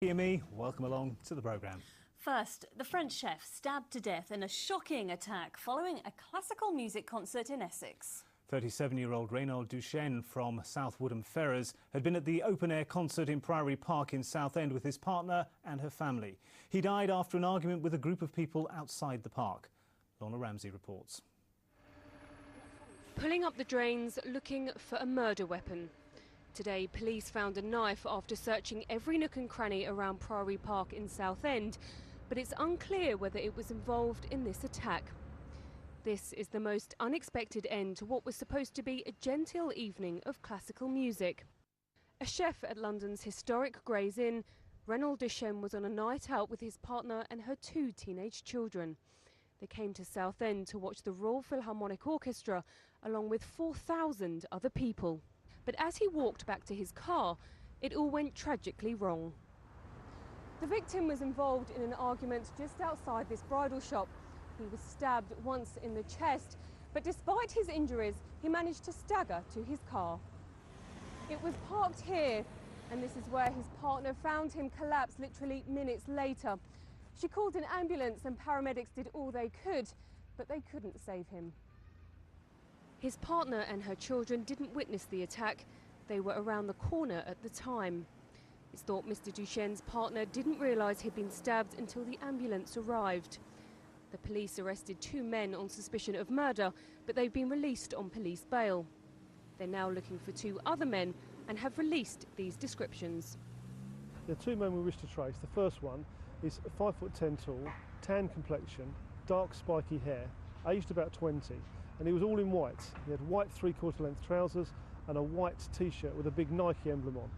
Me, welcome along to the programme. First, the French chef stabbed to death in a shocking attack following a classical music concert in Essex. 37-year-old Reynold Duchesne from South Woodham-Ferrers had been at the open-air concert in Priory Park in Southend with his partner and her family. He died after an argument with a group of people outside the park. Lorna Ramsey reports. Pulling up the drains, looking for a murder weapon. Today, police found a knife after searching every nook and cranny around Priory Park in Southend, but it's unclear whether it was involved in this attack. This is the most unexpected end to what was supposed to be a genteel evening of classical music. A chef at London's historic Gray's Inn, Reynold Duchesne was on a night out with his partner and her 2 teenage children. They came to Southend to watch the Royal Philharmonic Orchestra, along with 4,000 other people. But as he walked back to his car, it all went tragically wrong. The victim was involved in an argument just outside this bridal shop. He was stabbed once in the chest, but despite his injuries, he managed to stagger to his car. It was parked here, and this is where his partner found him collapsed literally minutes later. She called an ambulance and paramedics did all they could, but they couldn't save him. His partner and her children didn't witness the attack. They were around the corner at the time. It's thought Mr. Duchesne's partner didn't realise he'd been stabbed until the ambulance arrived. The police arrested 2 men on suspicion of murder, but they've been released on police bail. They're now looking for 2 other men and have released these descriptions. The 2 men we wish to trace. The first one is 5'10" tall, tan complexion, dark spiky hair, aged about 20. And he was all in white. He had white 3/4 length trousers and a white t-shirt with a big Nike emblem on.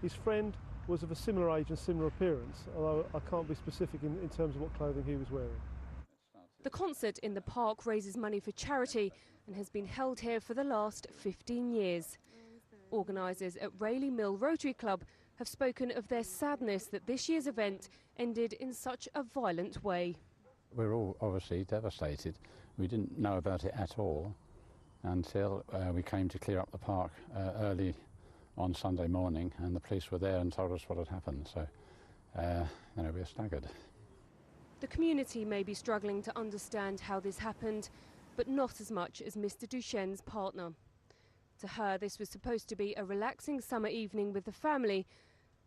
His friend was of a similar age and similar appearance, although I can't be specific in terms of what clothing he was wearing. The concert in the park raises money for charity and has been held here for the last 15 years. Organisers at Rayleigh Mill Rotary Club have spoken of their sadness that this year's event ended in such a violent way. We're all obviously devastated. We didn't know about it at all until we came to clear up the park early on Sunday morning, and the police were there and told us what had happened. So, we were staggered. The community may be struggling to understand how this happened, but not as much as Mr. Duchesne's partner. To her, this was supposed to be a relaxing summer evening with the family,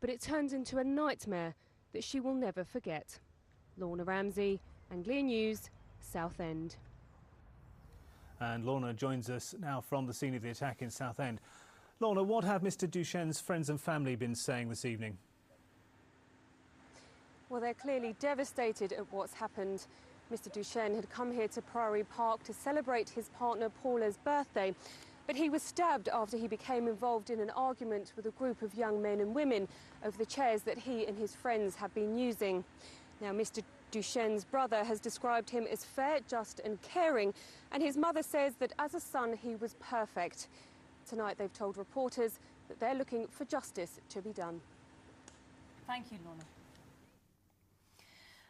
but it turned into a nightmare that she will never forget. Lorna Ramsey, Anglia News, Southend. And Lorna joins us now from the scene of the attack in Southend. Lorna, what have Mr. Duchesne's friends and family been saying this evening? Well, they're clearly devastated at what's happened. Mr. Duchesne had come here to Priory Park to celebrate his partner Paula's birthday, but he was stabbed after he became involved in an argument with a group of young men and women over the chairs that he and his friends have been using. Now, Mr. Duchesne's brother has described him as fair, just and caring, and his mother says that as a son he was perfect. Tonight they've told reporters that they're looking for justice to be done. Thank you, Lorna.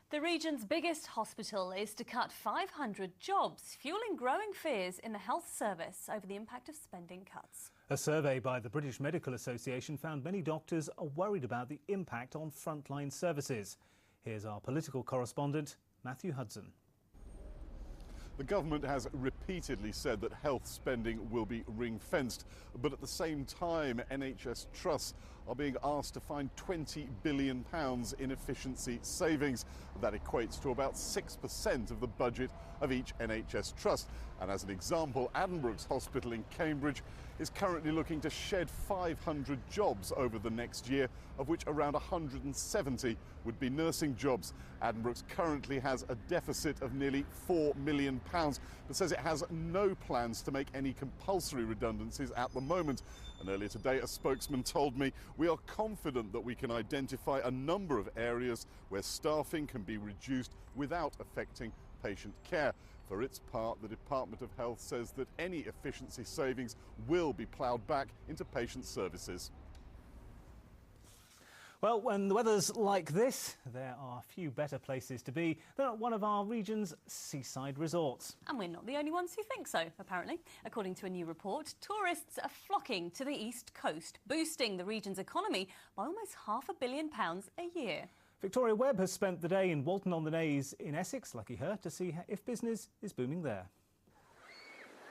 The region's biggest hospital is to cut 500 jobs, fueling growing fears in the health service over the impact of spending cuts. A survey by the British Medical Association found many doctors are worried about the impact on frontline services. Here's our political correspondent, Matthew Hudson. The government has repeatedly said that health spending will be ring-fenced, but at the same time, NHS trusts are being asked to find £20 billion in efficiency savings. That equates to about 6% of the budget of each NHS trust. And as an example, Addenbrooke's hospital in Cambridge is currently looking to shed 500 jobs over the next year, of which around 170 would be nursing jobs. Addenbrooke's currently has a deficit of nearly £4 million, but says it has no plans to make any compulsory redundancies at the moment. And earlier today, a spokesman told me, "We are confident that we can identify a number of areas where staffing can be reduced without affecting patient care." For its part, the Department of Health says that any efficiency savings will be ploughed back into patient services. Well, when the weather's like this, there are few better places to be than at one of our region's seaside resorts. And we're not the only ones who think so, apparently. According to a new report, tourists are flocking to the east coast, boosting the region's economy by almost £500 million a year. Victoria Webb has spent the day in Walton on the Naze in Essex, lucky her, to see if business is booming there.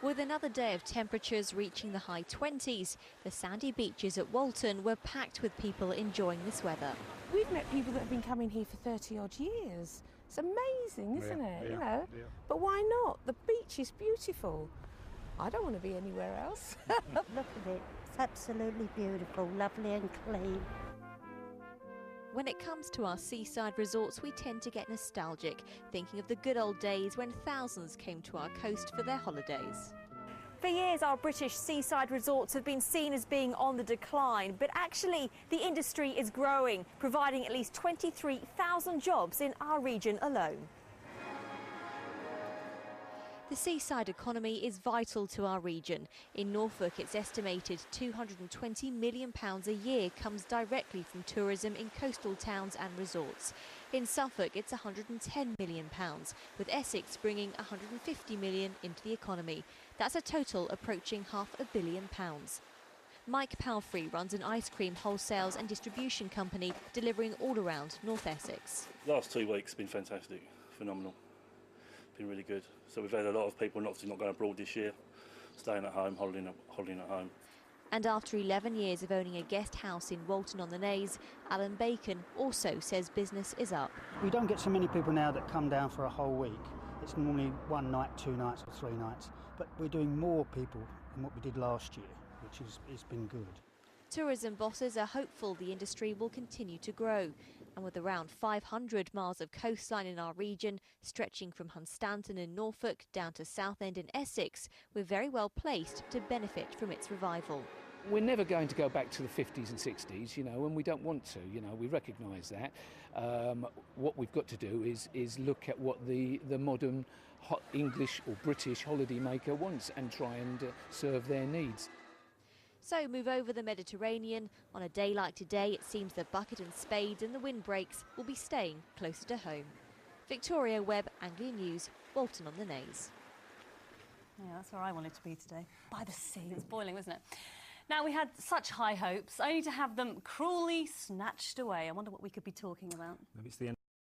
With another day of temperatures reaching the high 20s, the sandy beaches at Walton were packed with people enjoying this weather. We've met people that have been coming here for 30 odd years. It's amazing, isn't it? You know? Yeah. But why not? The beach is beautiful. I don't want to be anywhere else. Look at it. It's absolutely beautiful, lovely and clean. When it comes to our seaside resorts, we tend to get nostalgic, thinking of the good old days when thousands came to our coast for their holidays. For years, our British seaside resorts have been seen as being on the decline, but actually the industry is growing, providing at least 23,000 jobs in our region alone. The seaside economy is vital to our region. In Norfolk, it's estimated £220 million a year comes directly from tourism in coastal towns and resorts. In Suffolk, it's £110 million, with Essex bringing £150 million into the economy. That's a total approaching £500 million. Mike Palfrey runs an ice cream wholesales and distribution company delivering all around North Essex. The last 2 weeks have been fantastic, phenomenal. Been really good. So we've had a lot of people obviously not going abroad this year, staying at home, holidaying at home. And after 11 years of owning a guest house in Walton on the Naze, Alan Bacon also says business is up. We don't get so many people now that come down for a whole week. It's normally 1 night, 2 nights or 3 nights. But we're doing more people than what we did last year, which has been good. Tourism bosses are hopeful the industry will continue to grow. And with around 500 miles of coastline in our region, stretching from Hunstanton in Norfolk down to Southend in Essex, we're very well placed to benefit from its revival. We're never going to go back to the 50s and 60s, and we don't want to, we recognise that. What we've got to do is look at what the modern English or British holidaymaker wants and try and serve their needs. So move over the Mediterranean. On a day like today, it seems the bucket and spades and the windbreaks will be staying closer to home. Victoria Webb, Anglia News, Walton on the Naze. Yeah, that's where I wanted to be today. By the sea. It's boiling, wasn't it? Now, we had such high hopes, only to have them cruelly snatched away. I wonder what we could be talking about. Maybe it's the end.